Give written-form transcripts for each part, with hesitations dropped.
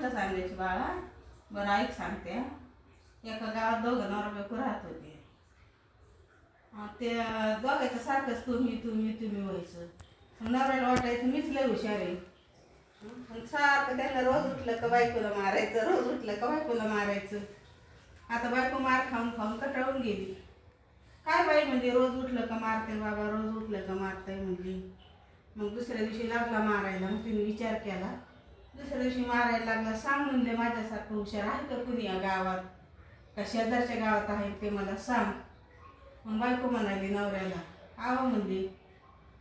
कथा सांगायची बाळा. बरं ऐक सांगते. एका गावात दोघं नवरा बायको राहत होते. ते दोघांचं सारखंच तुम्ही तुम्ही तुम्ही व्हायचं. नवऱ्याला वाटायचं मीच लय हुशार आहे. सारखं त्यांना रोज उठलं का बायकोला मारायचं, रोज उठलं का बायकोला मारायचं. आता बायको मार खाऊन खाऊन कटाळून गेली. काय बाई म्हणजे रोज उठलं का मारते बाबा, रोज उठलं का मारते म्हणजे. मग दुसऱ्या दिवशी लागला मारायला. मग तिने विचार केला. दुसऱ्या दिवशी मारायला लागला. सांग म्हणले माझ्यासारखं हुशार आहे का कुणी या गावात, का शेजारच्या गावात आहे ते मला सांग. मग बायको म्हणाली नवऱ्याला, आहो म्हणली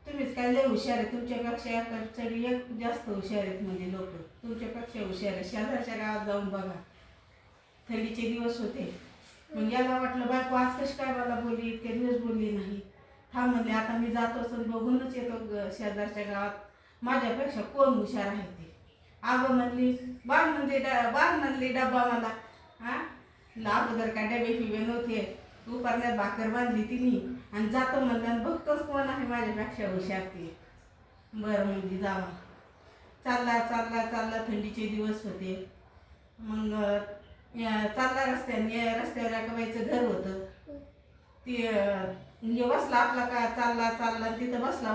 तुम्हीच काय लय हुशार आहे, तुमच्यापेक्षा एकाचडी एक जास्त हुशार आहेत म्हणजे लोक, तुमच्यापेक्षा हुशार आहे, शेजारच्या गावात जाऊन बघा. थंडीचे दिवस होते. मग याला वाटलं बायको आज कशी काय मला बोलली, इतके दिवस बोलली नाही. थांब म्हणले आता मी जातोच बघूनच येतो शेजारच्या गावात माझ्यापेक्षा कोण हुशार आहे ते. अगं म्हणली बाग म्हणली डब्बा मला. हा अगोदर काय डबे फिबे नव्हते, उपारण्यात भाकर बांधली तिने आणि जातो म्हणलं बघतोच कोण आहे माझ्यापेक्षा हुशार ते. बरं म्हणजे जावा. चालला चालला चालला थंडीचे दिवस होते. मग चालला रस्त्याने, रस्त्यावर एका बाईचं घर होतं. ती बसला आपला का चालला चालला तिथं बसला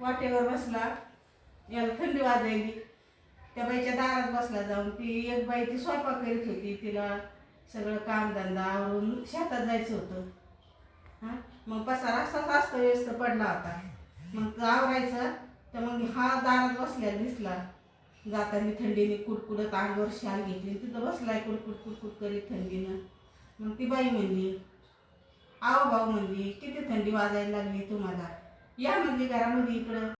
वाटेवर बसला. याला थंडी वाजायली. त्या बाईच्या दारात बसला जाऊन. ती एक बाई ती स्वयंपाक करीत होती. तिला सगळं कामधंदा आवरून शेतात जायचं होतं. हां मग पसारा असाच अस्तव्यस्त पडला होता. मग आवरायचं तर मग हा दारात बसल्या दिसला. जाताना थंडीने कुडकुडत अंगावर शाल घेतली. तिथं बसलाय कुडकुड कुडकुड करीत थंडीनं. मग ती बाई म्हणली, आहो भाऊ म्हणली किती थंडी वाजायला लागली तुम्हाला, या म्हणली घरामध्ये इकडं.